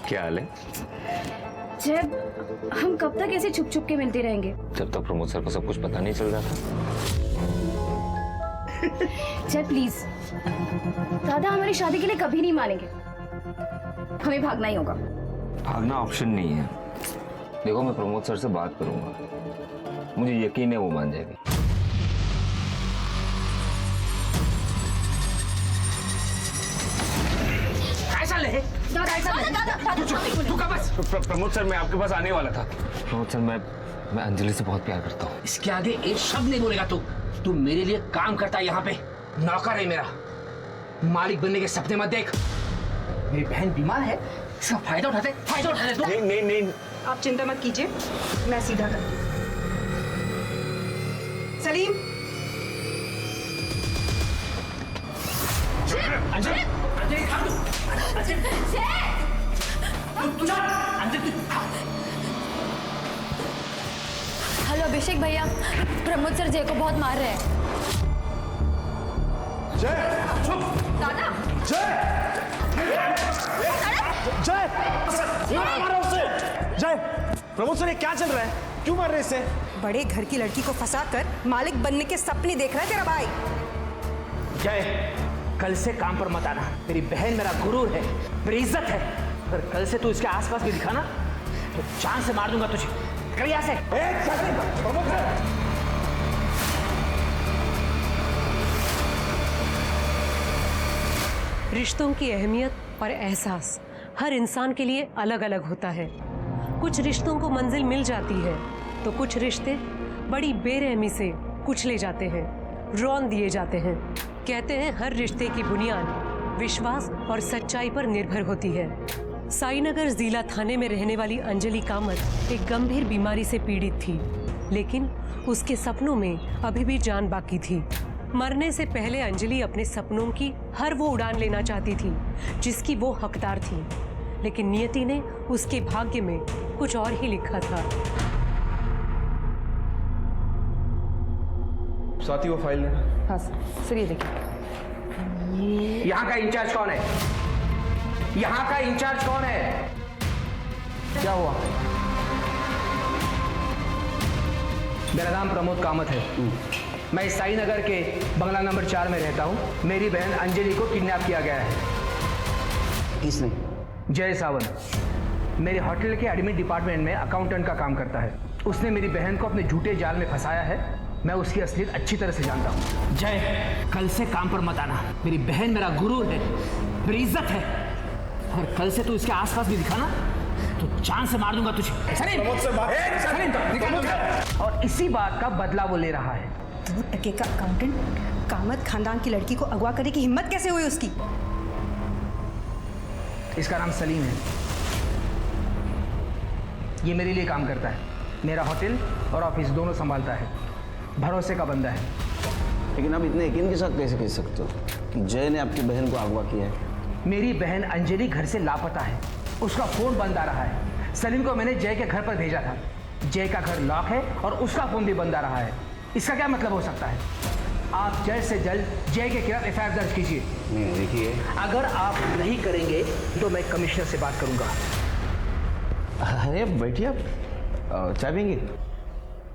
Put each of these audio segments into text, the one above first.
क्या हाल है? जब हम कब तक ऐसे छुप छुप के मिलते रहेंगे? जब तक प्रमोद सर को सब कुछ पता नहीं चल जाता। जब प्लीज, दादा हमारी शादी के लिए कभी नहीं मानेंगे। हमें भागना ही होगा। भागना ऑप्शन नहीं है। देखो, मैं प्रमोद सर से बात करूंगा, मुझे यकीन है वो मान जाएगी। प्रमोद सर, मैं आपके पास आने वाला था। प्रमोद सर, मैं अंजलि से बहुत प्यार करता हूँ। इसके आगे एक शब्द नहीं बोलेगा तू मेरे लिए काम करता है, यहाँ पे नौकर है मेरा। मालिक बनने के सपने मत देख। मेरी बहन बीमार है, इसका फायदा उठाते तू। नहीं, आप चिंता मत कीजिए, मैं सीधा करती हूँ। सलीम, अंजलि खा तू। हेलो अभिषेक भैया, प्रमोद सर जय को बहुत मार रहे हैं। जय, दादा, जय, मारो उसे। जय, प्रमोद सर ये क्या चल रहा है? क्यों मार रहे इसे? बड़े घर की लड़की को फंसाकर मालिक बनने के सपने देख रहा है तेरा भाई। जय, कल से काम पर मत आना। मेरी बहन मेरा गुरूर है, मेरी इज्जत है। अगर कल से तू इसके आसपास भी दिखा ना तो जान से मार दूंगा तुझे। कर यहाँ से। प्रमोद सर, रिश्तों की अहमियत और एहसास हर इंसान के लिए अलग अलग होता है। कुछ रिश्तों को मंजिल मिल जाती है तो कुछ रिश्ते बड़ी बेरहमी से कुचले जाते हैं, रौंद दिए जाते हैं। कहते हैं हर रिश्ते की बुनियाद विश्वास और सच्चाई पर निर्भर होती है। साईनगर जिला थाने में रहने वाली अंजलि कामत एक गंभीर बीमारी से पीड़ित थी, लेकिन उसके सपनों में अभी भी जान बाकी थी। मरने से पहले अंजलि अपने सपनों की हर वो उड़ान लेना चाहती थी जिसकी वो हकदार थी, लेकिन नियति ने उसके भाग्य में कुछ और ही लिखा था। साथी वो फाइल है। हाँ सर, ये देखिए। यहाँ का इंचार्ज कौन है? यहाँ का इंचार्ज कौन है? क्या हुआ? मेरा नाम प्रमोद कामत है। मैं साईनगर के बंगला नंबर 4 में रहता हूँ। मेरी बहन अंजलि को किडनैप किया गया है। किसने? जय सावंत मेरे होटल के एडमिन डिपार्टमेंट में अकाउंटेंट का काम करता है। उसने मेरी बहन को अपने झूठे जाल में फंसाया है। मैं उसकी असलियत अच्छी तरह से जानता हूँ। जय, कल से काम पर मत आना। मेरी बहन मेरा गुरूर है, मेरी इज्जत है। और कल से तू इसके आसपास भी दिखा ना तो जान से मार दूंगा तुझे। और इसी बात का बदला वो ले रहा है। 2 टके का अकाउंटेंट कामत खानदान की लड़की को अगवा करने की हिम्मत कैसे हुई उसकी? इसका नाम सलीम है। ये मेरे लिए काम करता है, मेरा होटल और ऑफिस दोनों संभालता है। भरोसे का बंदा है। लेकिन आप इतने यकीन के साथ कैसे कह सकते हो कि जय ने आपकी बहन को अगवा किया है? मेरी बहन अंजलि घर से लापता है, उसका फोन बंद आ रहा है। सलीम को मैंने जय के घर पर भेजा था। जय का घर लॉक है और उसका फोन भी बंद आ रहा है। इसका क्या मतलब हो सकता है? आप जल्द से जल्द जय के खिलाफ एफआईआर दर्ज कीजिए। नहीं देखिए, अगर आप नहीं करेंगे तो मैं कमिश्नर से बात करूंगा। अरे बैठिए, आप चाय पिएंगे?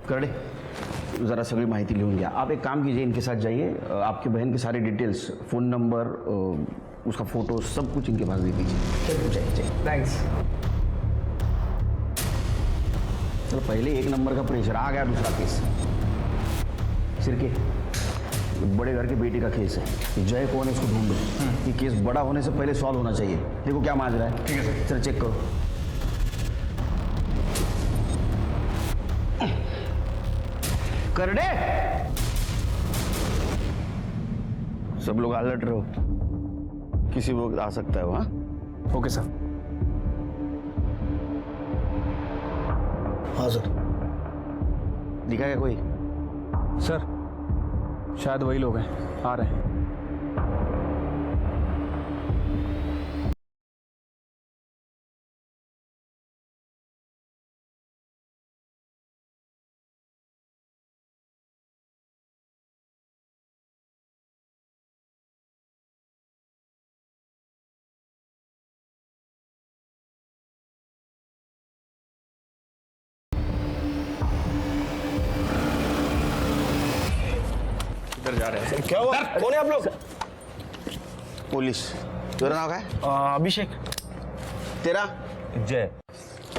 करड़े ज़रा सगळी माहिती लिहून घ्या। आप एक काम कीजिए, इनके साथ जाइए, आपकी बहन के सारे डिटेल्स, फ़ोन नंबर, उसका फ़ोटो, सब कुछ इनके पास दे दीजिए। थैंक्स। चलो, पहले 1 नंबर का प्रेशर आ गया, दूसरा केस सिरके बड़े घर के बेटे का केस है। जय कौन है इसको ढूंढो। ये केस बड़ा होने से पहले सॉल्व होना चाहिए। देखो क्या मांग रहा है। ठीक है सर। चलो चेक करो। करडे, सब लोग अलर्ट रहो, किसी वक्त आ सकता है वहाँ। Okay sir. हाँ सर। दिखा क्या कोई? सर शायद वही लोग हैं, आ रहे हैं। जा रहे हैं। क्या हुआ? कौन है आप लोग? पुलिस। तेरा नाम क्या है? अभिषेक। तेरा? जय।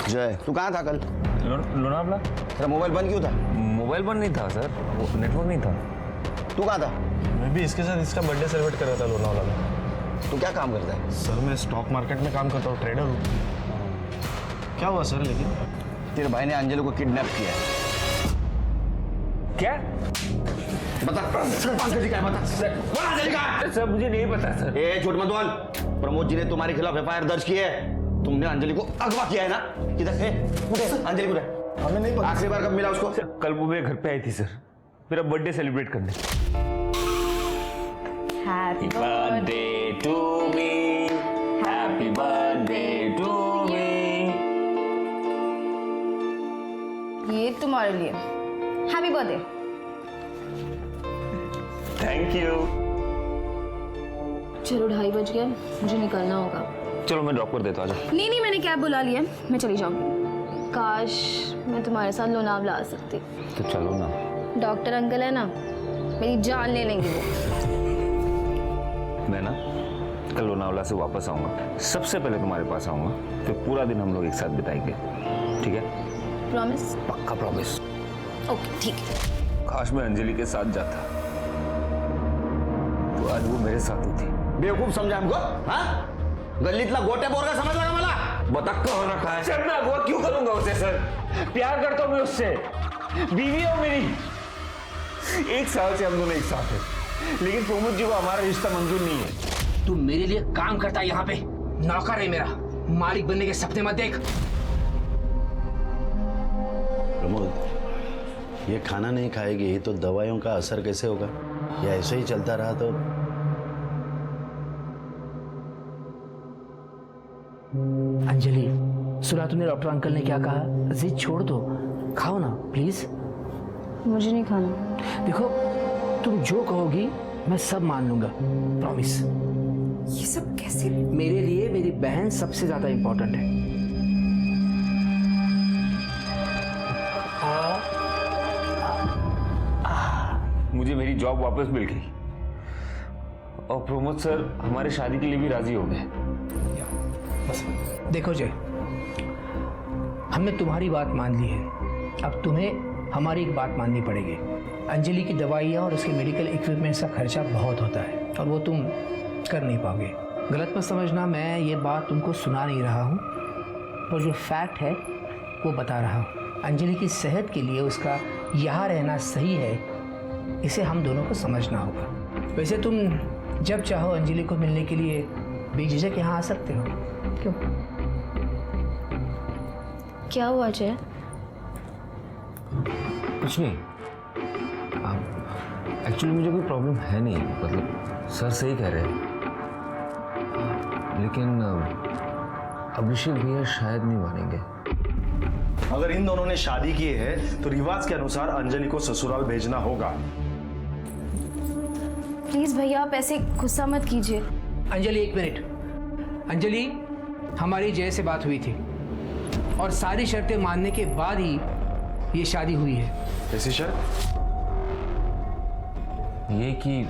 जय। तू कहाँ था कल? लोनावला। तेरा मोबाइल बंद क्यों था? मोबाइल बंद नहीं था सर, नेटवर्क नहीं था। तू कहाँ था? मैं भी इसके साथ इसका बर्थडे सेलिब्रेट कर रहा था लोनावला में। तू क्या काम करता है? सर मैं स्टॉक मार्केट में काम करता हूँ, ट्रेडर हूँ। क्या हुआ सर? लेकिन तेरे भाई ने अंजलि को किडनैप किया है। क्या? बता अंजलि का है, बता बोल अंजलि का है। सर मुझे नहीं पता सर। ए झूठ मत बोल। प्रमोद जी ने तुम्हारे खिलाफ एफआईआर दर्ज की है। तुमने अंजलि को अगवा किया है ना? किधर है? अंजलि को हमें नहीं पता। आखिरी बार कब मिला उसको? कल वो मेरे घर पे आई थी सर, मेरा बर्थडे सेलिब्रेट करने। Happy birthday to me, happy birthday to me. ये तुम्हारे लिए। Happy birthday. Thank you. चलो 2:30 बज गए, मुझे निकलना होगा। चलो मैं ड्रॉप कर देता हूँ। नहीं, मैंने कैब बुला लिया, मैं चली जाऊंगी। काश मैं तुम्हारे साथ लोनावला आ सकती। तो चलो ना। डॉक्टर अंकल है ना, मेरी जान ले लेंगे वो। मैं ना कल लोनावला से वापस आऊंगा, सबसे पहले तुम्हारे पास आऊंगा, फिर पूरा दिन हम लोग एक साथ बिताएंगे, ठीक है? प्रॉमिस? पक्का प्रॉमिस। ओके ठीक है। काश मैं अंजलि के साथ जाता तो आज वो मेरे साथ होती। बेवकूफ समझा हमको? हाँ? गल्लीतला गोट्या बोरगा समजला का मला? बता कौन रखा है? सर मैं अगवा क्यों करूंगा उसे सर? प्यार करता हूं मैं उससे, बीवी है मेरी। 1 साल से हम दोनों एक साथ हैं, लेकिन प्रमोद जी को हमारा रिश्ता मंजूर नहीं है। तू मेरे लिए काम करता है यहाँ पे, नौकर है मेरा। मालिक बनने के सपने मत देख। प्रमोद, ये खाना नहीं खाएगी तो दवाइयों का असर कैसे होगा? या ऐसे ही चलता रहा तो? अंजलि, सुना तूने डॉक्टर अंकल ने क्या कहा? जिद छोड़ दो, खाओ ना प्लीज। मुझे नहीं खाना। देखो, तुम जो कहोगी मैं सब मान लूंगा, प्रॉमिस। ये सब कैसे? मेरे लिए मेरी बहन सबसे ज्यादा इंपॉर्टेंट है। मुझे मेरी जॉब वापस मिल गई और प्रमोद सर हमारे शादी के लिए भी राजी हो गए। बस देखो जय, हमने तुम्हारी बात मान ली है, अब तुम्हें हमारी एक बात माननी पड़ेगी। अंजलि की दवाइयाँ और उसके मेडिकल इक्विपमेंट्स का खर्चा बहुत होता है और वो तुम कर नहीं पाओगे। गलत मत समझना, मैं ये बात तुमको सुना नहीं रहा हूँ, पर जो फैक्ट है वो बता रहा हूँ। अंजलि की सेहत के लिए उसका यहाँ रहना सही है, इसे हम दोनों को समझना होगा। वैसे तुम जब चाहो अंजलि को मिलने के लिए बेझिझक यहाँ आ सकते हो। क्यों? क्या हुआ जय? कुछ नहीं, एक्चुअली मुझे कोई प्रॉब्लम है नहीं, मतलब सर सही कह रहे हैं, लेकिन अभिषेक भैया शायद नहीं मानेंगे। अगर इन दोनों ने शादी की है तो रिवाज के अनुसार अंजलि को ससुराल भेजना होगा। प्लीज भैया आप ऐसे गुस्सा मत कीजिए। अंजलि एक मिनट। अंजलि, हमारी जय से बात हुई थी और सारी शर्तें मानने के बाद ही ये शादी हुई है। कैसी शर्त? ये कि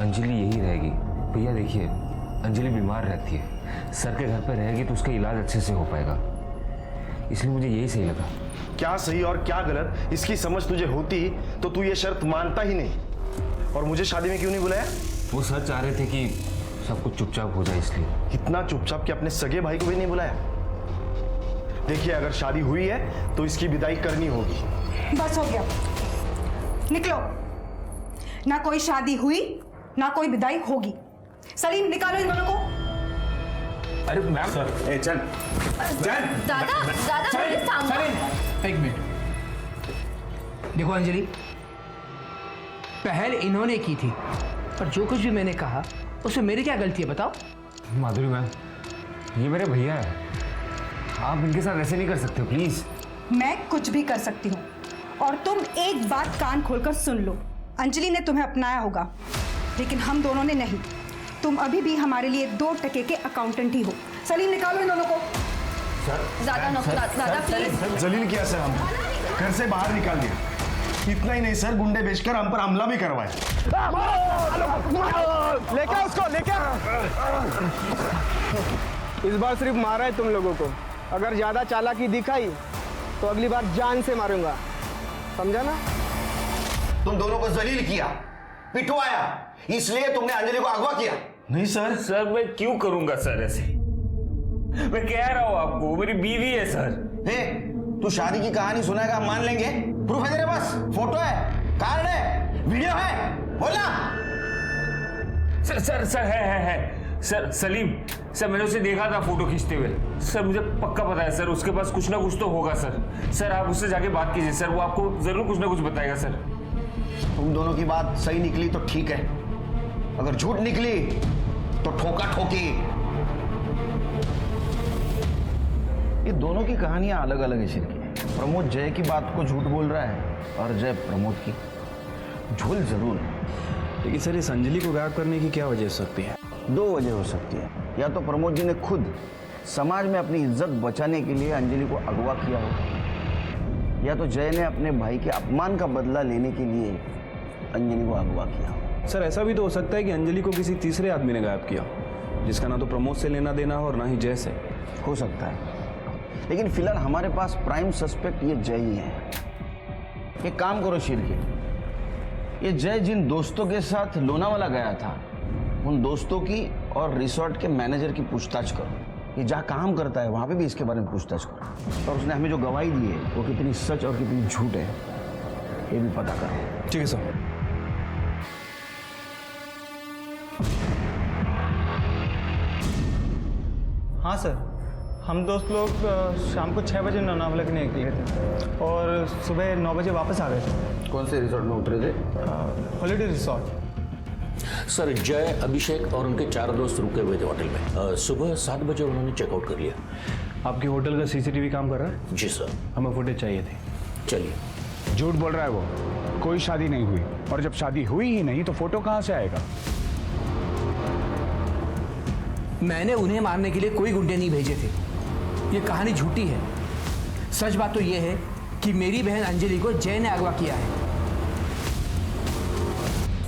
अंजलि यही रहेगी। भैया देखिए, अंजलि बीमार रहती है, सर के घर पर रहेगी तो उसका इलाज अच्छे से हो पाएगा, इसलिए मुझे यही सही लगा। क्या सही और क्या गलत इसकी समझ तुझे होती तो तू ये शर्त मानता ही नहीं। और मुझे शादी में क्यों नहीं बुलाया? वो सर चाह रहे थे कि सब कुछ चुपचाप हो जाए, इसलिए। इतना चुपचाप कि अपने सगे भाई को भी नहीं बुलाया? देखिए, अगर शादी हुई है तो इसकी विदाई करनी होगी। बस हो गया, निकलो। ना कोई शादी हुई ना कोई विदाई होगी। सलीम, निकालो इन दोनों को। अरे मैम सर, चल दादा प्लीज थामो। एक मिनट, देखो अंजलि, पहल इन्होंने की थी, पर जो कुछ भी मैंने कहा उसमें मेरी क्या गलती है बताओ? माधुरी मैम, ये मेरे भैया है, आप इनके साथ ऐसे नहीं कर सकते प्लीज। मैं कुछ भी कर सकती हूँ और तुम एक बात कान खोलकर सुन लो। अंजलि ने तुम्हें अपनाया होगा, लेकिन हम दोनों ने नहीं। तुम अभी भी हमारे लिए 2 टके के अकाउंटेंट ही हो। सलीम, निकालो इन दोनों को। दादा प्लीज। जलील किया सर, हम घर से बाहर निकाल दिया। इतना ही नहीं सर, गुंडे बेचकर हम पर हमला भी करवाए। लेके उसको लेके। इस बार सिर्फ मारा है तुम लोगों को, अगर ज्यादा चालाकी दिखाई तो अगली बार जान से मारूंगा, समझा ना? तुम दोनों को जलील किया, पिटवाया, इसलिए तुमने अंजलि को अगवा किया। नहीं सर। सर मैं क्यों करूंगा सर ऐसे? मैं कह रहा हूं आपको, मेरी बीवी है सर। हे, तू शादी की कहानी सुनाएगा, हम मान लेंगे? प्रूफ है तेरे पास? फोटो है, कार्ड है, वीडियो है, बोला। सर है सर। सलीम सर, मैंने उसे देखा था फोटो खींचते हुए। सर मुझे पक्का पता है सर, उसके पास कुछ ना कुछ तो होगा सर। सर आप उससे जाके बात कीजिए सर, वो आपको जरूर कुछ ना कुछ बताएगा सर। तुम दोनों की बात सही निकली तो ठीक है, अगर झूठ निकली तो ठोका ठोकी। ये दोनों की कहानियां अलग अलग है शिरकी। प्रमोद जय की बात को झूठ बोल रहा है और जय प्रमोद की। झूल जरूर है, लेकिन सर इस अंजलि को गायब करने की क्या वजह हो सकती है? दो वजह हो सकती है। या तो प्रमोद जी ने खुद समाज में अपनी इज्जत बचाने के लिए अंजलि को अगवा किया हो, या तो जय ने अपने भाई के अपमान का बदला लेने के लिए अंजलि को अगवा किया हो। सर ऐसा भी तो हो सकता है कि अंजलि को किसी तीसरे आदमी ने गायब किया, जिसका ना तो प्रमोद से लेना देना हो और ना ही जय से। हो सकता है, लेकिन फिलहाल हमारे पास प्राइम सस्पेक्ट ये जय ही है। एक काम करो शिरकी, ये जय जिन दोस्तों के साथ लोनावाला गया था, उन दोस्तों की और रिसोर्ट के मैनेजर की पूछताछ करो। ये जहाँ काम करता है वहाँ पे भी इसके बारे में पूछताछ करो, और उसने हमें जो गवाही दी है वो कितनी सच और कितनी झूठ है ये भी पता करो। ठीक है सर। हाँ सर, हम दोस्त लोग शाम को 6 बजे लोनावाला के लिए निकले थे और सुबह 9 बजे वापस आ गए थे। कौन से रिसोर्ट में उतरे थे? Holiday resort. सर जय, अभिषेक और उनके 4 दोस्त रुके हुए थे होटल में। सुबह 7 बजे उन्होंने चेकआउट कर लिया। आपके होटल का सीसीटीवी काम कर रहा है? जी सर। हमें फुटेज चाहिए थी। चलिए। झूठ बोल रहा है वो, कोई शादी नहीं हुई, और जब शादी हुई ही नहीं तो फोटो कहाँ से आएगा? मैंने उन्हें मारने के लिए कोई गुंडे नहीं भेजे थे, ये कहानी झूठी है। सच बात तो ये है कि मेरी बहन अंजलि को जय ने अगवा किया है।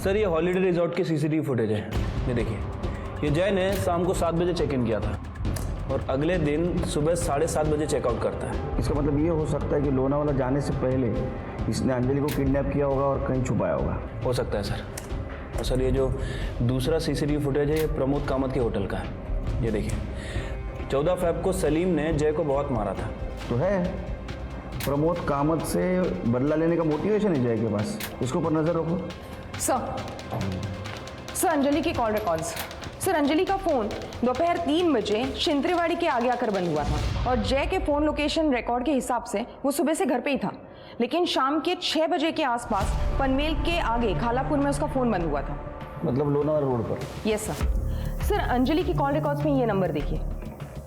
सर ये हॉलीडे रिजॉर्ट के सीसीटीवी फुटेज है, ये देखिए। ये जय ने शाम को 7 बजे चेक इन किया था और अगले दिन सुबह 7:30 बजे चेकआउट करता है। इसका मतलब ये हो सकता है कि लोनावाला जाने से पहले इसने अंजलि को किडनैप किया होगा और कहीं छुपाया होगा। हो सकता है सर। और सर ये जो दूसरा सीसीटीवी फुटेज है ये प्रमोद कामत के होटल का है, ये देखिए। 14 फ़रवरी को सलीम ने जय को बहुत मारा था। तो है, प्रमोद कामत से बदला लेने का मोटिवेशन है जय के पास, इसके ऊपर नजर रखो। सर अंजलि की कॉल रिकॉर्ड्स। सर अंजलि का फोन दोपहर 3 बजे शिंत्रेवाड़ी के आगे आकर बंद हुआ था और जय के फोन लोकेशन रिकॉर्ड के हिसाब से वो सुबह से घर पे ही था, लेकिन शाम के 6 बजे के आसपास पनवेल के आगे खालापुर में उसका फोन बंद हुआ था। मतलब लोनावाला रोड पर? Yes sir. अंजलि की कॉल रिकॉर्ड्स में ये नंबर देखिए,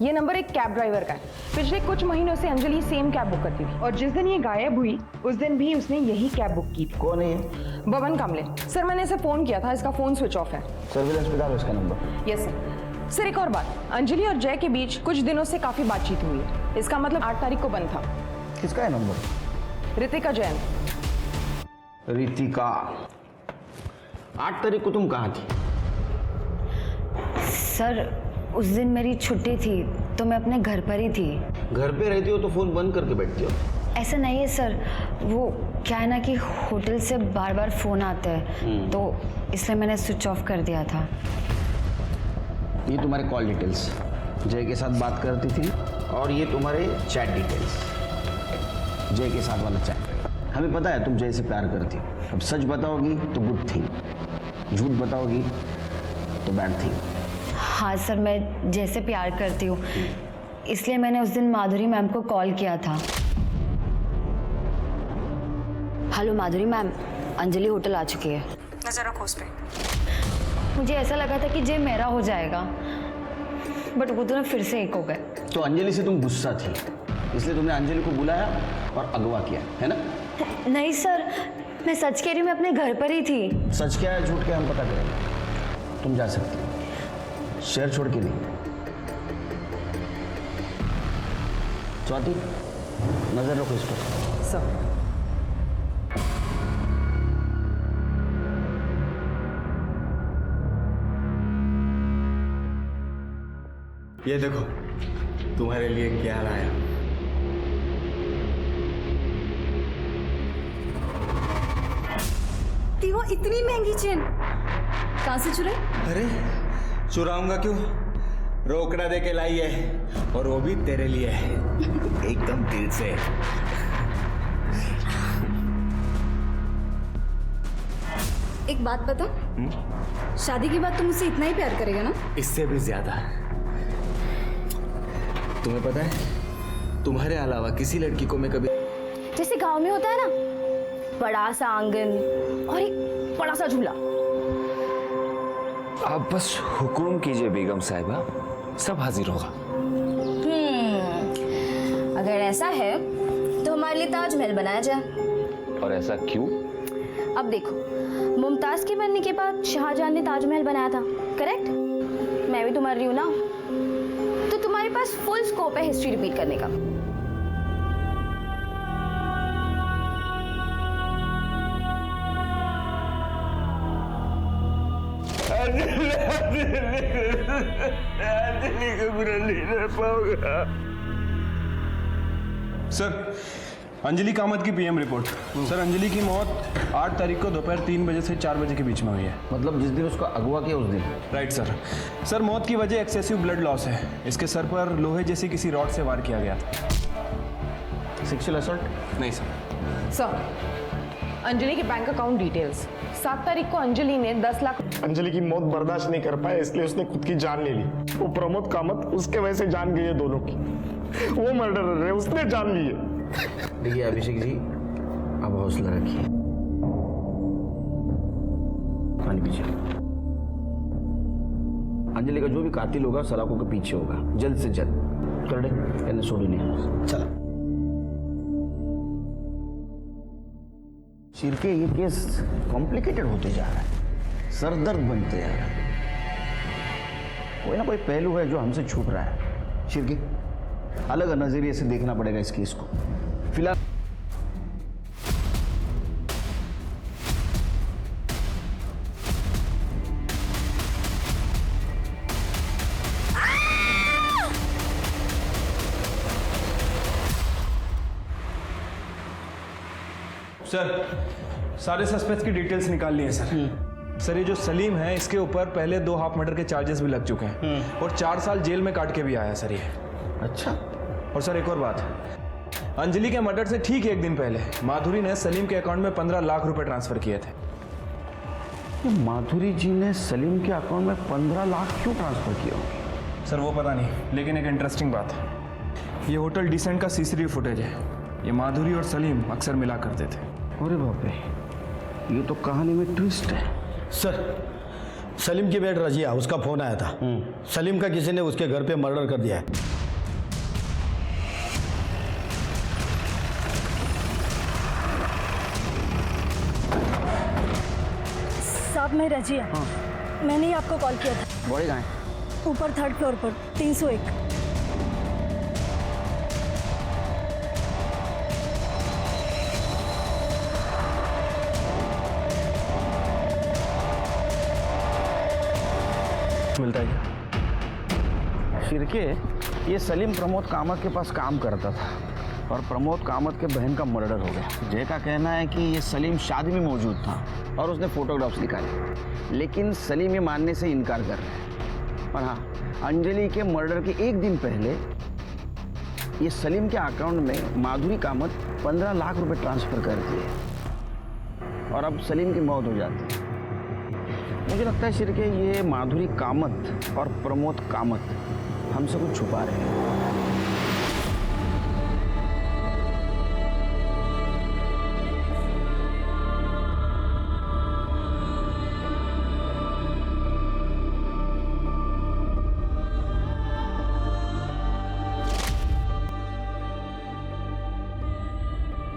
ये नंबर एक कैब ड्राइवर का है। पिछले कुछ महीनों से अंजलि सेम कैब बुक करती थी और जिस दिन ये गायब हुई उस दिन भी उसने यही कैब बुक की थी। कौन है ये? बबन कामले। सर मैंने इसे फोन किया था, इसका फोन स्विच ऑफ है। सर्विलेंस पे डालो इसका नंबर। Yes sir. सर एक और बात, अंजलि और जय के बीच कुछ दिनों से काफी बातचीत हुई है, इसका मतलब 8 तारीख को बंद था। किसका है नंबर? रितिका जैन। रितिका, 8 तारीख को तुम कहाँ थी? सर उस दिन मेरी छुट्टी थी तो मैं अपने घर पर ही थी। घर पे रहती हो तो फोन बंद करके बैठती हो? ऐसा नहीं है सर, वो क्या है ना कि होटल से बार बार फोन आते हैं तो इसलिए मैंने स्विच ऑफ कर दिया था। ये तुम्हारे कॉल डिटेल्स, जय के साथ बात करती थी, और ये तुम्हारे चैट डिटेल्स, जय के साथ वाला चैट। हमें पता है तुम जय से प्यार करती हो। अब सच बताओगी तो गुड थिंग, झूठ बताओगी तो बैड थिंग। हाँ सर, मैं जैसे प्यार करती हूँ, इसलिए मैंने उस दिन माधुरी मैम को कॉल किया था। हेलो माधुरी मैम, अंजलि होटल आ चुकी है। नजर रखो उस पे। मुझे ऐसा लगा था कि जय मेरा हो जाएगा, बट वो दोनों फिर से एक हो गए। तो अंजलि से तुम गुस्सा थी, इसलिए तुमने अंजलि को बुलाया और अगवा किया, है ना? नहीं सर, मैं सच कह रही हूँ, मैं अपने घर पर ही थी। सच क्या है झूठ क्या हम पता करेंगे। तुम जा सकती हो, शहर छोड़ के नहीं। स्वाति, नजर रखो इस पर। सर ये देखो तुम्हारे लिए क्या लाया। वो इतनी महंगी चेन कहाँ से चुराई? अरे चुराऊंगा क्यों, रोकड़ा दे के लाई है, और वो भी तेरे लिए है। एकदम दिल से। एक बात बता, शादी के बाद तुम मुझसे इतना ही प्यार करेगा ना? इससे भी ज्यादा। तुम्हें पता है, तुम्हारे अलावा किसी लड़की को मैं कभी, जैसे गांव में होता है ना, बड़ा सा आंगन और एक बड़ा सा झूला। आप बस हुक्म कीजिए बेगम साहिबा, सब हाजिर होगा। अगर ऐसा है तो हमारे लिए ताजमहल बनाया जाए। और ऐसा क्यों? अब देखो, मुमताज के बनने के बाद शाहजहां ने ताजमहल बनाया था, करेक्ट? मैं भी तुम्हारी हूं ना, तो तुम्हारे पास फुल स्कोप है हिस्ट्री रिपीट करने का। अंजलि को बुरा नहीं रह पाऊंगा। सर, अंजलि कामत की पीएम रिपोर्ट। सर, अंजलि की मौत 8 तारीख को दोपहर 3 बजे से 4 बजे के बीच में हुई है। मतलब जिस दिन उसका अगवा किया उस दिन? Right sir. सर, मौत की वजह एक्सेसिव ब्लड लॉस है। इसके सर पर लोहे जैसी किसी रॉड से वार किया गया था। Sexual assault? नहीं सर। सर, अंजलि के बैंक अकाउंट डिटेल्स। 7 तारीख को अंजलि ने 10 लाख। अंजलि की मौत बर्दाश्त नहीं कर पाया, इसलिए उसने खुद की जान ले ली। वो प्रमोद कामत उसके वजह से जान गई है दोनों की। वो मर्डरर है, उसने जान ली है। देखिए अभिषेक जी, अब हौसला रखिए, पानी पीछे। अंजलि का जो भी कातिल होगा सलाखों के पीछे होगा, जल्द से जल्द। कर दे, एने छोड़ी नहीं। चला शिरके, ये केस कॉम्प्लिकेटेड होते जा रहा है, सरदर्द बनते जा रहा है। कोई ना कोई पहलू है जो हमसे छुप रहा है। शिरके, अलग नजरिए से देखना पड़ेगा इस केस को। फिलहाल सर, सारे सस्पेक्ट्स की डिटेल्स निकाल ली है सर। सर, ये जो सलीम है, इसके ऊपर पहले 2 हाफ मर्डर के चार्जेस भी लग चुके हैं और 4 साल जेल में काट के भी आया सर ये। अच्छा। और सर एक और बात, अंजलि के मर्डर से ठीक 1 दिन पहले माधुरी ने सलीम के अकाउंट में 15 लाख रुपए ट्रांसफर किए थे। माधुरी जी ने सलीम के अकाउंट में 15 लाख क्यों ट्रांसफर किया होंगे? सर वो पता नहीं, लेकिन एक इंटरेस्टिंग बात है, ये होटल डिसेंट का सीसीटीवी फुटेज है। ये माधुरी और सलीम अक्सर मिला करते थे। अरे बाप रे, ये तो कहानी में ट्विस्ट है। सर, सलीम की बेट रजिया, उसका फोन आया था। सलीम का किसी ने उसके घर पे मर्डर कर दिया है। साहब, मैं रजिया। मैंने ही आपको कॉल किया था। बॉडी कहाँ है? ऊपर 3rd फ्लोर पर 301। मिलता है क्या? शिरके, ये सलीम प्रमोद कामत के पास काम करता था और प्रमोद कामत के बहन का मर्डर हो गया। जय का कहना है कि ये सलीम शादी में मौजूद था और उसने फोटोग्राफ्स निकाले, लेकिन सलीम ये मानने से इनकार कर रहा है। और हाँ, अंजलि के मर्डर के 1 दिन पहले ये सलीम के अकाउंट में माधुरी कामत 15 लाख रुपए ट्रांसफर कर दिए और अब सलीम की मौत हो जाती है। मुझे लगता है शिरके, ये माधुरी कामत और प्रमोद कामत हमसे कुछ छुपा रहे हैं।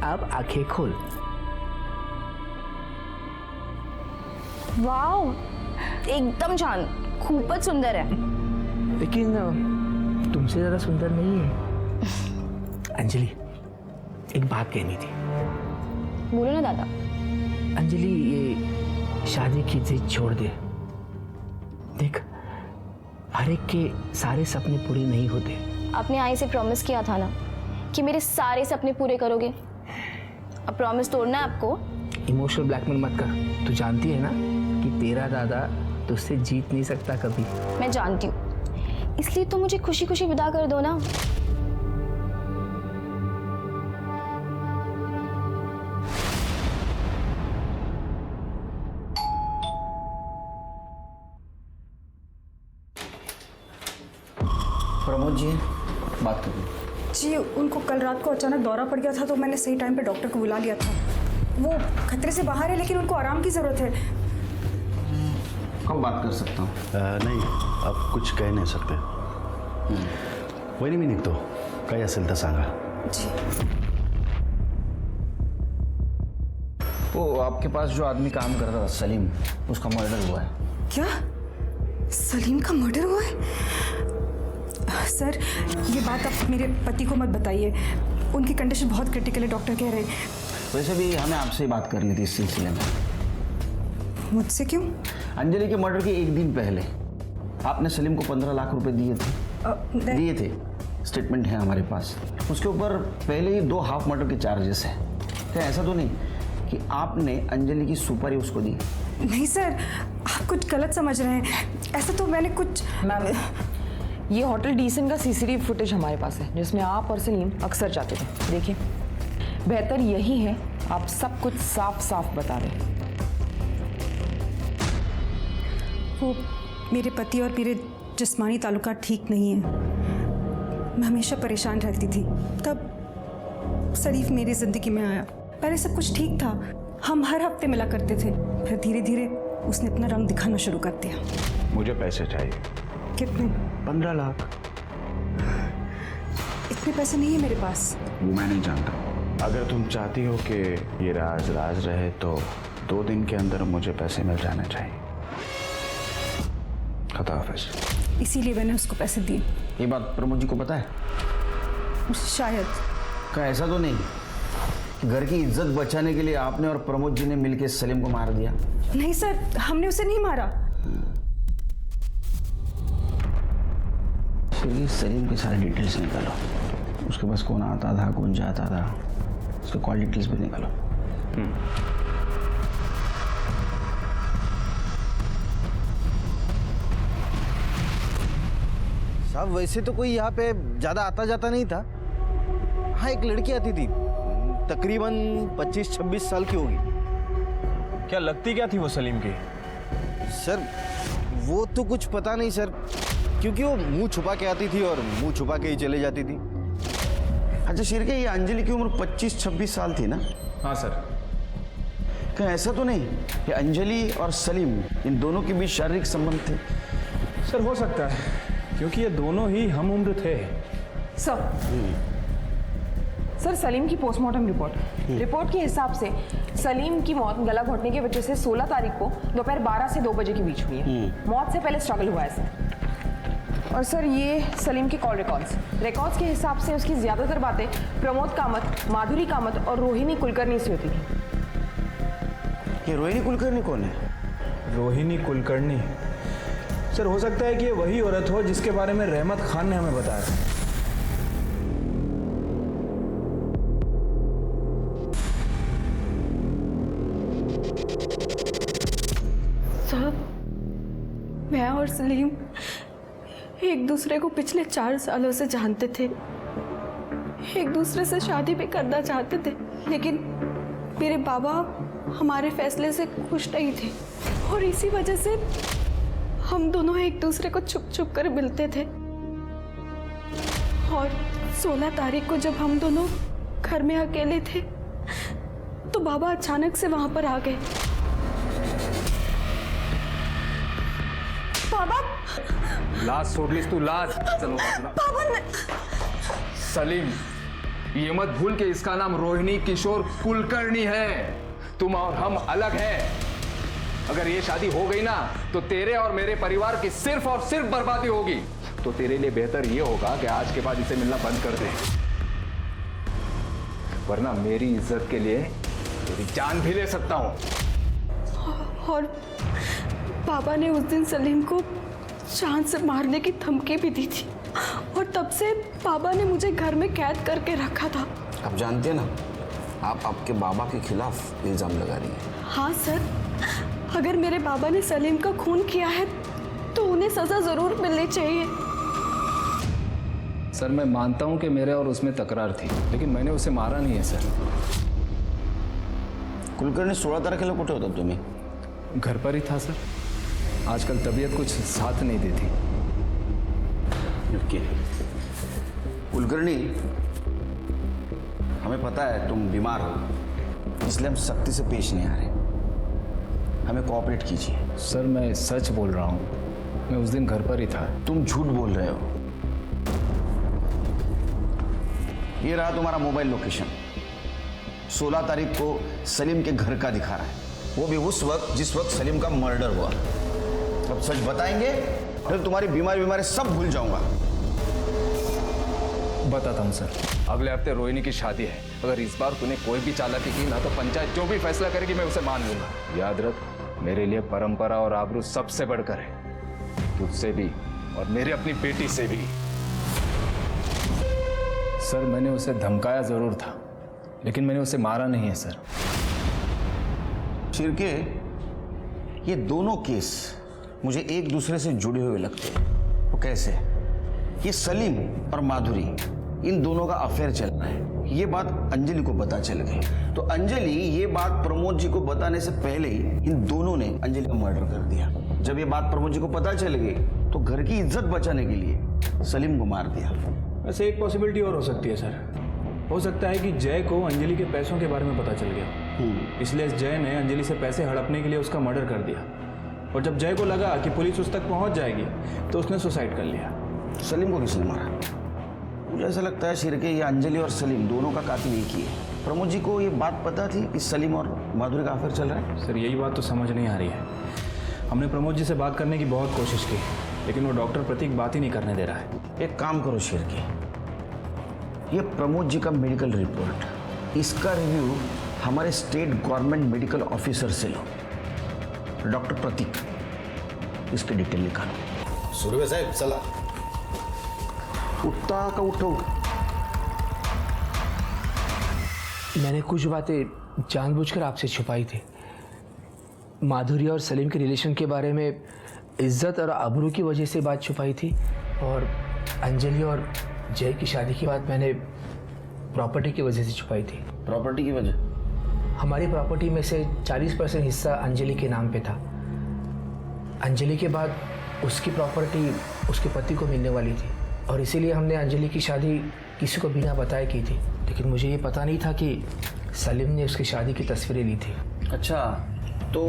अब आंखें खोल। वाव, एकदम छान, खूपच सुंदर है। लेकिन तुमसे ज़्यादा सुंदर नहीं है। अंजलि, एक बात कहनी थी। बोलो ना दादा। अंजलि, ये शादी की जिद छोड़ दे। देख, हर एक के सारे सपने पूरे नहीं होते। आपने आई से प्रॉमिस किया था ना कि मेरे सारे सपने पूरे करोगे। अब प्रॉमिस तोड़ना है आपको। इमोशनल ब्लैकमेल मत कर। तू जानती है ना कि तेरा दादा तुझसे जीत नहीं सकता कभी। मैं जानती हूँ, इसलिए तो मुझे खुशी खुशी विदा कर दो ना। प्रमोद जी बात करिए। जी उनको कल रात को अचानक दौरा पड़ गया था, तो मैंने सही टाइम पे डॉक्टर को बुला लिया था। वो खतरे से बाहर है, लेकिन उनको आराम की ज़रूरत है। कब बात कर सकता हूँ? नाही, अब कुछ कह नहीं सकते. वहिनी मी निघतो, काही असेल तर सांगा. जी. वो आपके पास जो आदमी काम करता था सलीम, उसका मर्डर हुआ है. क्या? सलीम का मर्डर हुआ है? सर ये बात आप मेरे पति को मत बताइए, उनकी कंडीशन बहुत क्रिटिकल है, डॉक्टर कह रहे हैं. वैसे भी हमें आपसे बात करनी थी इस सिलसिले में. मुझसे क्यों? अंजलि के मर्डर के एक दिन पहले आपने सलीम को 15 लाख रुपए दिए थे. स्टेटमेंट है हमारे पास. उसके ऊपर पहले ही 2 हाफ मर्डर के चार्जेस हैं. क्या ऐसा तो नहीं कि आपने अंजलि की सुपारी उसको दी? नहीं सर, आप कुछ गलत समझ रहे हैं. ऐसा तो मैंने कुछ. मैम, ये होटल डीसेंट का सीसीटीवी फुटेज हमारे पास है, जिसमें आप और सलीम अक्सर जाते थे. देखिए, बेहतर यही है आप सब कुछ साफ साफ बता दें. वो मेरे पति और मेरे जिस्मानी ताल्लुकात ठीक नहीं है. मैं हमेशा परेशान रहती थी. तब शरीफ मेरी ज़िंदगी में आया. पहले सब कुछ ठीक था, हम हर हफ्ते मिला करते थे. फिर धीरे धीरे उसने अपना रंग दिखाना शुरू कर दिया. मुझे पैसे चाहिए. कितने? 15 लाख. इतने पैसे नहीं है मेरे पास. वो मैं नहीं जानता. अगर तुम चाहती हो कि ये राज राज रहे तो 2 दिन के अंदर मुझे पैसे मिल जाने चाहिए. खुदा हाफिज़. इसीलिए मैंने उसको पैसे दिए. ये बात प्रमोद जी को पता है? शायद. क्या ऐसा तो नहीं कि घर की इज्जत बचाने के लिए आपने और प्रमोद जी ने मिलकर सलीम को मार दिया? नहीं सर, हमने उसे नहीं मारा. चलिए सलीम की सारी डिटेल्स निकालो. उसके पास कौन आता था, कौन जाता था, उसके कॉल डिटेल्स भी निकालो. साहब वैसे तो कोई यहाँ पे ज़्यादा आता जाता नहीं था. हाँ, एक लड़की आती थी, तकरीबन 25-26 साल की होगी. क्या लगती क्या थी वो सलीम की? सर वो तो कुछ पता नहीं सर, क्योंकि वो मुंह छुपा के आती थी और मुंह छुपा के ही चले जाती थी. अच्छा शिरके, ये अंजलि की उम्र 25-26 साल थी ना? हाँ सर. क्या ऐसा तो नहीं कि अंजलि और सलीम इन दोनों के बीच शारीरिक संबंध थे? सर हो सकता है, क्योंकि ये दोनों ही हम उम्र थे. सर सलीम की पोस्टमार्टम रिपोर्ट के हिसाब से सलीम की मौत गला घोटने की वजह से 16 तारीख को दोपहर 12 से 2 बजे के बीच हुई है. मौत से पहले स्ट्रगल हुआ है सर. और सर ये सलीम के कॉल रिकॉर्ड्स के हिसाब से उसकी ज़्यादातर बातें प्रमोद कामत, माधुरी कामत और रोहिणी कुलकर्णी से होती थी. ये रोहिणी कुलकर्णी कौन है? रोहिणी कुलकर्णी सर हो सकता है कि ये वही औरत हो जिसके बारे में रहमत खान ने हमें बताया था. साहब, मैं और सलीम एक दूसरे को पिछले 4 सालों से जानते थे. एक दूसरे से शादी भी करना चाहते थे, लेकिन मेरे बाबा हमारे फैसले से खुश नहीं थे और इसी वजह से हम दोनों एक दूसरे को छुप छुप कर मिलते थे. और 16 तारीख को जब हम दोनों घर में अकेले थे तो बाबा अचानक से वहां पर आ गए. बाबा, लाज सोडलीस तू, लाज. चलो सलीम, ये मत भूल के इसका नाम रोहिणी किशोर कुलकर्णी है. तुम और हम अलग हैं. अगर ये शादी हो गई ना तो तेरे और मेरे परिवार की सिर्फ और सिर्फ बर्बादी होगी. तो तेरे लिए बेहतर ये होगा कि आज के बाद इसे मिलना बंद कर दे, वरना मेरी इज्जत के लिए तेरी जान भी ले सकता हूं. और पापा ने उस दिन सलीम को जान से मारने की धमकी भी दी थी और तब से बाबा ने मुझे घर में कैद करके रखा था। आप जानते हैं ना, आप आपके बाबा के खिलाफ इल्जाम लगा रही हैं। हाँ सर, अगर मेरे बाबा ने सलीम का खून किया है तो उन्हें सजा जरूर मिलनी चाहिए। सर मैं मानता हूं कि मेरे और उसमें तकरार थी, लेकिन मैंने उसे मारा नहीं है सर। कुलकर्णी 16 तारखेला कुठे होता तुम्ही? घर पर ही था सर। आजकल तबीयत कुछ साथ नहीं देती। ओके कुलकर्णी, हमें पता है तुम बीमार हो, इसलिए हम सख्ती से पेश नहीं आ रहे। हमें कोऑपरेट कीजिए। सर मैं सच बोल रहा हूँ, मैं उस दिन घर पर ही था। तुम झूठ बोल रहे हो। ये रहा तुम्हारा मोबाइल लोकेशन। 16 तारीख को सलीम के घर का दिखा रहा है, वो भी उस वक्त जिस वक्त सलीम का मर्डर हुआ। अब सच बताएंगे फिर तुम्हारी बीमारी सब भूल जाऊंगा। बताता हूँ सर। अगले हफ्ते रोहिणी की शादी है। अगर इस बार तूने कोई भी चालाकी की ना तो पंचायत जो भी फैसला करेगी मैं उसे मान लूंगा। याद रख, मेरे लिए परंपरा और आबरू सबसे बढ़कर है, तुझसे भी और मेरी अपनी बेटी से भी। सर मैंने उसे धमकाया जरूर था, लेकिन मैंने उसे मारा नहीं है सर। शिरके, ये दोनों केस मुझे एक दूसरे से जुड़े हुए लगते हैं। वो कैसे? ये सलीम और माधुरी, इन दोनों का अफेयर चल रहा है। ये बात अंजलि को पता चल गई, तो अंजलि ये बात प्रमोद जी को बताने से पहले ही इन दोनों ने अंजलि का मर्डर कर दिया। जब ये बात प्रमोद जी को पता चल गई तो घर की इज्जत बचाने के लिए सलीम को मार दिया। वैसे एक पॉसिबिलिटी और हो सकती है सर। हो सकता है कि जय को अंजलि के पैसों के बारे में पता चल गया, इसलिए जय ने अंजलि से पैसे हड़पने के लिए उसका मर्डर कर दिया। और जब जय को लगा कि पुलिस उस तक पहुंच जाएगी तो उसने सुसाइड कर लिया। सलीम को किसने मारा? मुझे ऐसा लगता है शिरके, ये अंजलि और सलीम दोनों का कातिल एक ही है। प्रमोद जी को ये बात पता थी कि सलीम और माधुरी का अफेयर चल रहा है? सर यही बात तो समझ नहीं आ रही है। हमने प्रमोद जी से बात करने की बहुत कोशिश की, लेकिन वो डॉक्टर प्रतीक बात ही नहीं करने दे रहा है। एक काम करो शिरके, ये प्रमोद जी का मेडिकल रिपोर्ट, इसका रिव्यू हमारे स्टेट गवर्नमेंट मेडिकल ऑफिसर से लो, डॉक्टर प्रतीक, इसके डिटेल निकालो। सुरवे साहब चला। उठता का उठो। मैंने कुछ बातें जानबूझकर आपसे छुपाई थी। माधुरी और सलीम के रिलेशन के बारे में इज्जत और आबरू की वजह से बात छुपाई थी, और अंजलि और जय की शादी की बात मैंने प्रॉपर्टी की वजह से छुपाई थी। प्रॉपर्टी की वजह? हमारी प्रॉपर्टी में से 40% हिस्सा अंजलि के नाम पे था। अंजलि के बाद उसकी प्रॉपर्टी उसके पति को मिलने वाली थी, और इसीलिए हमने अंजलि की शादी किसी को बिना बताए की थी। लेकिन मुझे ये पता नहीं था कि सलीम ने उसकी शादी की तस्वीरें ली थी। अच्छा, तो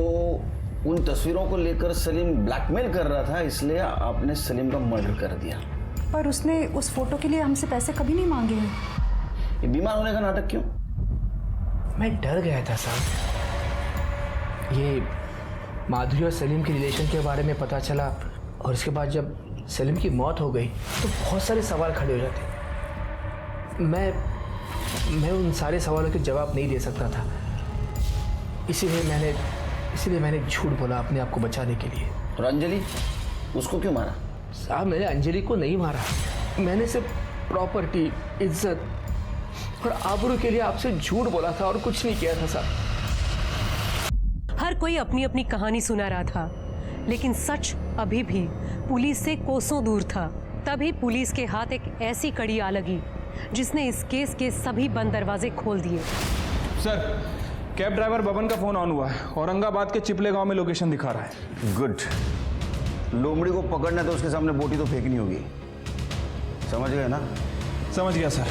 उन तस्वीरों को लेकर सलीम ब्लैकमेल कर रहा था, इसलिए आपने सलीम का मर्डर कर दिया। पर उसने उस फोटो के लिए हमसे पैसे कभी नहीं मांगे हैं। ये बीमार होने का नाटक क्यों? मैं डर गया था साहब। ये माधुरी और सलीम के रिलेशन के बारे में पता चला, और इसके बाद जब सलीम की मौत हो गई तो बहुत सारे सवाल खड़े हो जाते। मैं उन सारे सवालों के जवाब नहीं दे सकता था, इसीलिए मैंने झूठ बोला अपने आप को बचाने के लिए। और अंजलि, उसको क्यों मारा? साहब मैंने अंजलि को नहीं मारा, मैंने सिर्फ प्रॉपर्टी, इज्जत और आबरू के लिए आपसे झूठ बोला था और कुछ नहीं किया था साहब। हर कोई अपनी अपनी कहानी सुना रहा था, लेकिन सच अभी भी पुलिस से कोसों दूर था। तभी पुलिस के हाथ एक ऐसी कड़ी आ लगी जिसने इस केस के सभी बंद दरवाजे खोल दिए। सर, कैब ड्राइवर बबन का फोन ऑन हुआ है, औरंगाबाद के चिपले गांव में लोकेशन दिखा रहा है। गुड। लोमड़ी को पकड़ना तो उसके सामने बोटी तो फेंकनी होगी, समझ गए ना? समझ गया सर।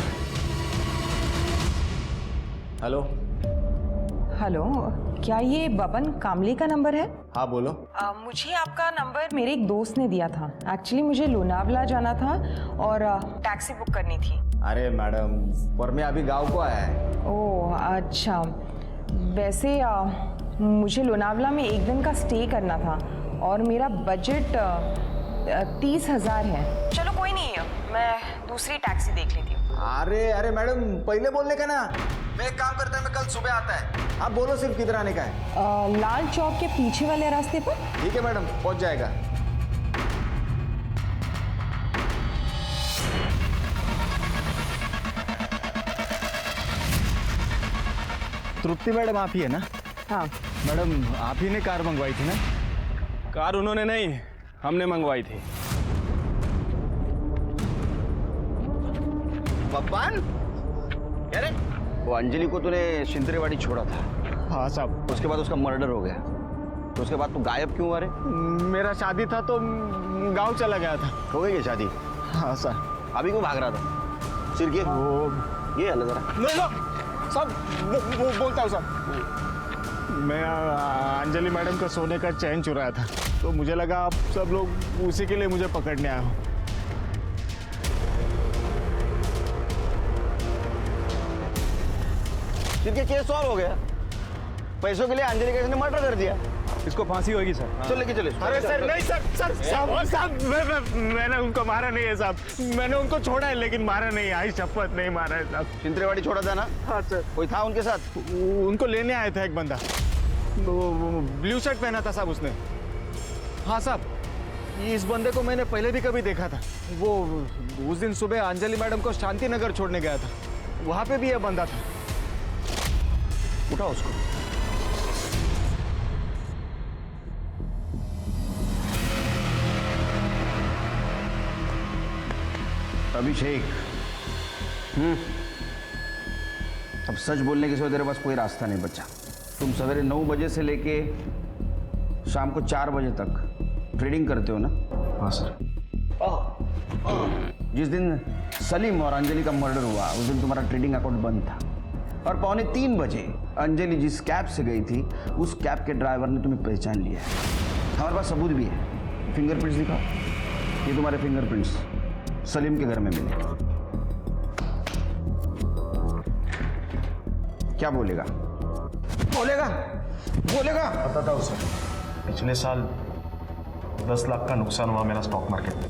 हेलो हेलो, क्या ये बबन कामली का नंबर है? हाँ बोलो। मुझे आपका नंबर मेरे एक दोस्त ने दिया था। एक्चुअली मुझे लोनावला जाना था और टैक्सी बुक करनी थी। अरे मैडम, पर मैं अभी गांव को आया है। ओह अच्छा, वैसे मुझे लोनावला में एक दिन का स्टे करना था और मेरा बजट 30,000 है। चलो कोई नहीं है, मैं दूसरी टैक्सी देख लेती हूँ। अरे मैडम, पहले बोलने का ना। मैं एक काम करता है, मैं कल सुबह आता है। आप बोलो सिर्फ किधर आने का है। लाल चौक के पीछे वाले रास्ते पर। ठीक है मैडम, पहुंच जाएगा। तृप्ति मैडम आप ही है ना? हाँ मैडम आप ही ने कार मंगवाई थी ना? कार उन्होंने नहीं, हमने मंगवाई थी। पप्पान, क्या रे? वो अंजलि को तूने शिंत्रेवाड़ी छोड़ा था। हाँ साहब। उसके बाद उसका मर्डर हो गया, तो उसके बाद तू गायब क्यों हुआ रे? मेरा शादी था तो गांव चला गया था। हो गई क्या शादी? हाँ सर। अभी क्यों भाग रहा था? सिर के ये हल जरा। सब बोलता हूँ साहब। मैं अंजलि मैडम का सोने का चैन चुराया था, तो मुझे लगा आप सब लोग उसी के लिए मुझे पकड़ने आए हो। सिर के केस सॉल्व हो गया। पैसों के लिए अंजलि कैसे ने मर्डर कर दिया। इसको फांसी होगी सर। चल लेके चले। अरे सर नहीं सर, साहब मैंने उनको मारा नहीं है साहब। मैंने उनको छोड़ा है लेकिन मारा नहीं है। आई शपथ नहीं मारा है साहब। शिंत्रेवाड़ी छोड़ा था ना? हाँ सर। कोई था उनके साथ? उनको लेने आया था एक बंदा, ब्लू शर्ट पहना था साहब उसने। हाँ साहब, इस बंदे को मैंने पहले भी कभी देखा था। वो उस दिन सुबह अंजलि मैडम को शांति नगर छोड़ने गया था, वहां पे भी यह बंदा था। उठा उसको। अभिषेक, अब सच बोलने के सिवा तेरे पास कोई रास्ता नहीं बचा। तुम सवेरे 9 बजे से लेके शाम को 4 बजे तक ट्रेडिंग करते हो ना? हाँ सर। जिस दिन सलीम और अंजलि का मर्डर हुआ उस दिन तुम्हारा ट्रेडिंग अकाउंट बंद था, और 2:45 बजे अंजलि जिस कैब से गई थी उस कैब के ड्राइवर ने तुम्हें पहचान लिया है। हमारे पास सबूत भी है। फिंगरप्रिंट्स दिखाओ। ये तुम्हारे फिंगरप्रिंट्स सलीम के घर में मिले। क्या बोलेगा? बोलेगा? बताता हूँ सर। पिछले साल 10 लाख का नुकसान हुआ मेरा स्टॉक मार्केट में,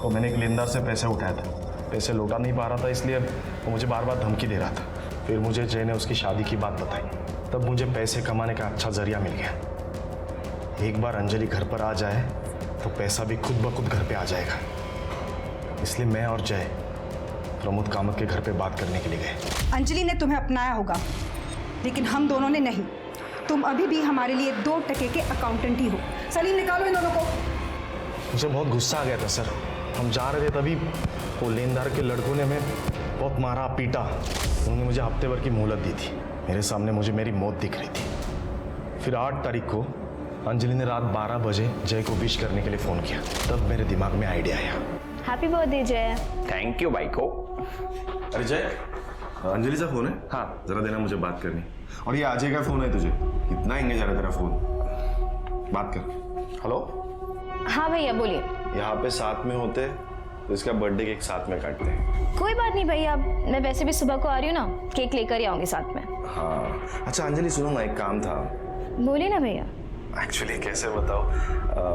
तो मैंने एक लेनदार से पैसे उठाए थे। पैसे लौटा नहीं पा रहा था, इसलिए वो मुझे बार बार धमकी दे रहा था। फिर मुझे जय ने उसकी शादी की बात बताई, तब मुझे पैसे कमाने का अच्छा जरिया मिल गया। एक बार अंजलि घर पर आ जाए तो पैसा भी खुद ब खुद घर पे आ जाएगा। इसलिए मैं और जय प्रमोद कामत के घर पे बात करने के लिए गए। अंजलि ने तुम्हें अपनाया होगा, लेकिन हम दोनों ने नहीं। तुम अभी भी हमारे लिए 2 टके के अकाउंटेंट ही हो। सलीम, निकालो इन दोनों को। मुझे बहुत गुस्सा आ गया था सर। हम जा रहे थे तभी वो लेनदार के लड़कों ने हमें बहुत मारा पीटा। उन्होंने मुझे हफ्ते भर की मोहलत दी थी। मेरे सामने मुझे मेरी मौत दिख रही थी। फिर 8 तारीख को अंजलि ने रात 12 बजे जय को विश करने के लिए फ़ोन किया। तब मेरे दिमाग में आइडिया आया। हैप्पी बर्थडे जय। थैंक यू भाई को। अरे जय, अंजलि से फोन है? हाँ जरा देना, मुझे बात करनी। और ये अजय का फोन है तुझे? कितना एंगेज आ रहा तेरा फोन? बात कर। हेलो। हाँ भैया बोलिए। यहाँ पे साथ में होते तो इसका बर्थडे केक साथ में काटते हैं। कोई बात नहीं भैया, मैं वैसे भी सुबह को आ रही हूँ ना, केक लेकर ही आऊंगी साथ में। हाँ अच्छा अंजलि सुनो ना, एक काम था। बोलिए ना भैया। एक्चुअली कैसे बताओ,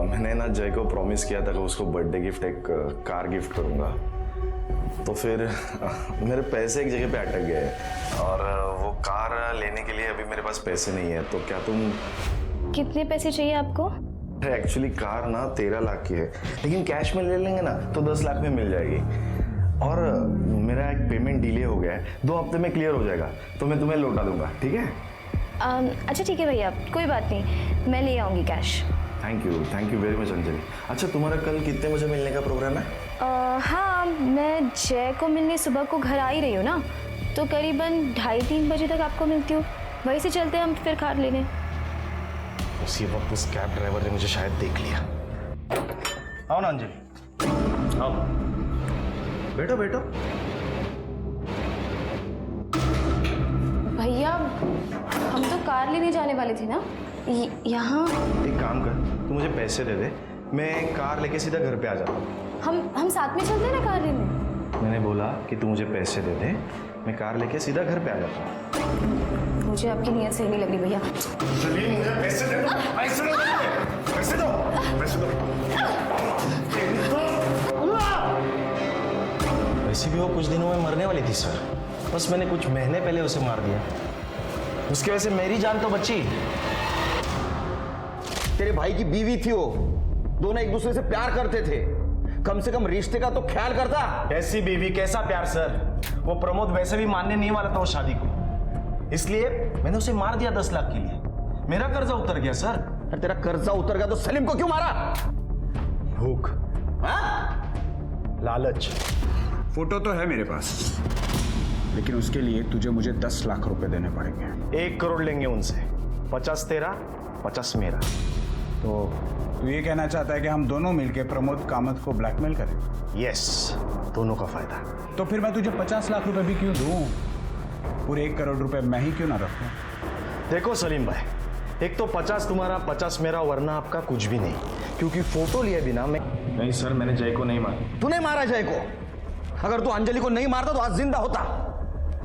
मैंने ना जय को प्रॉमिस किया था कि उसको बर्थडे गिफ्ट एक कार गिफ्ट करूँगा। तो फिर मेरे पैसे एक जगह पे अटक गए, और वो कार लेने के लिए अभी मेरे पास पैसे नहीं है। तो क्या तुम... कितने पैसे चाहिए आपको? एक्चुअली कार ना 13 लाख की है, लेकिन कैश में ले लेंगे ना तो 10 लाख में मिल जाएगी। और मेरा एक पेमेंट डिले हो गया है, 2 हफ्ते में क्लियर हो जाएगा, तो मैं तुम्हें लौटा दूंगा, ठीक है? अच्छा ठीक है भैया, कोई बात नहीं, मैं ले आऊँगी cash. Thank you very much Anjali. अच्छा तुम्हारा कल कितने बजे मिलने का प्रोग्राम है? हाँ, मैं जय को मिलने सुबह को घर आ ही रही हूँ ना, तो करीबन 2:30-3 बजे तक आपको मिलती हूँ। वहीं से चलते हैं हम फिर कार लेने। उसी वक्त उस कैब ड्राइवर ने मुझे शायद देख लिया। आओ ना अंजलि, आओ। बैठो। भैया हम तो कार लेने जाने वाले थे ना, यहाँ। एक काम कर, तू मुझे पैसे दे दे, मैं कार लेके सीधा घर पे आ जाता हूँ। हम साथ में चलते हैं ना कार लेने। मैंने बोला कि तू मुझे पैसे दे दे, मैं कार लेके सीधा घर पे आ जाता हूँ। मुझे आपकी नीयत सही नहीं लग रही भैया। चलिए मुझे पैसे दे दो। पैसे दो। वैसे भी वो कुछ दिनों में मरने वाली थी सर, बस मैंने कुछ महीने पहले उसे मार दिया। उसकी वजह से मेरी जान तो बची। तेरे भाई की बीवी थी वो, दोनों एक दूसरे से प्यार करते थे, कम से कम रिश्ते का तो ख्याल करता। ऐसी बीवी कैसा प्यार सर, वो प्रमोद वैसे भी मानने नहीं वाला था उस शादी को। इसलिए मैंने उसे मार दिया 10 लाख के लिए। मेरा कर्जा उतर गया सर। अरे तेरा कर्जा उतर गया तो सलीम को क्यों मारा? भूख, लालच। फोटो तो है मेरे पास, लेकिन उसके लिए तुझे मुझे 10 लाख रुपए देने पड़ेंगे। 1 करोड़ लेंगे उनसे, 50 तेरा, 50 मेरा। तो तू ये कहना चाहता है कि हम दोनों मिलकर प्रमोद कामत को ब्लैकमेल करें? यस, दोनों का फायदा। तो फिर मैं तुझे 50 लाख रुपए भी क्यों दूं? पूरे 1 करोड़ रुपए मैं ही क्यों ना रखूं? देखो सलीम भाई, एक तो 50 तुम्हारा, 50 मेरा, वरना आपका कुछ भी नहीं, क्योंकि फोटो लिए बिना मैं। नहीं सर, मैंने जय को नहीं मारा। तूने मारा जय को? अगर तू अंजलि को नहीं मारता तो आज जिंदा होता।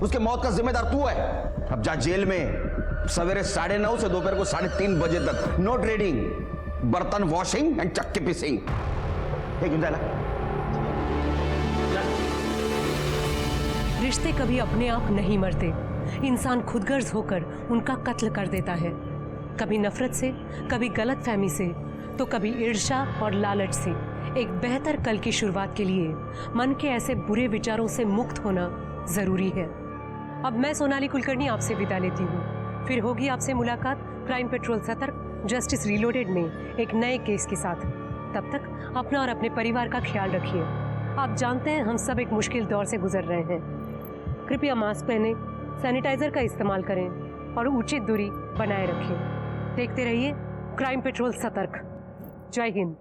उसके मौत का जिम्मेदार तू है। अब जा जेल में सवेरे 9:30 से दोपहर को 3:30 बजे तक। नो ट्रेडिंग, बर्तन वॉशिंग एंड चक्के पीसिंग। रिश्ते कभी अपने आप नहीं मरते, इंसान खुदगर्ज होकर उनका कत्ल कर देता है। कभी नफरत से, कभी गलतफहमी से, तो कभी ईर्ष्या और लालच से। एक बेहतर कल की शुरुआत के लिए मन के ऐसे बुरे विचारों से मुक्त होना जरूरी है। अब मैं सोनाली कुलकर्णी आपसे विदा लेती हूँ। फिर होगी आपसे मुलाकात क्राइम पेट्रोल सतर्क जस्टिस रीलोडेड में एक नए केस के साथ। तब तक अपना और अपने परिवार का ख्याल रखिए। आप जानते हैं हम सब एक मुश्किल दौर से गुजर रहे हैं। कृपया मास्क पहने, सैनिटाइजर का इस्तेमाल करें और उचित दूरी बनाए रखें। देखते रहिए क्राइम पेट्रोल सतर्क। जय हिंद।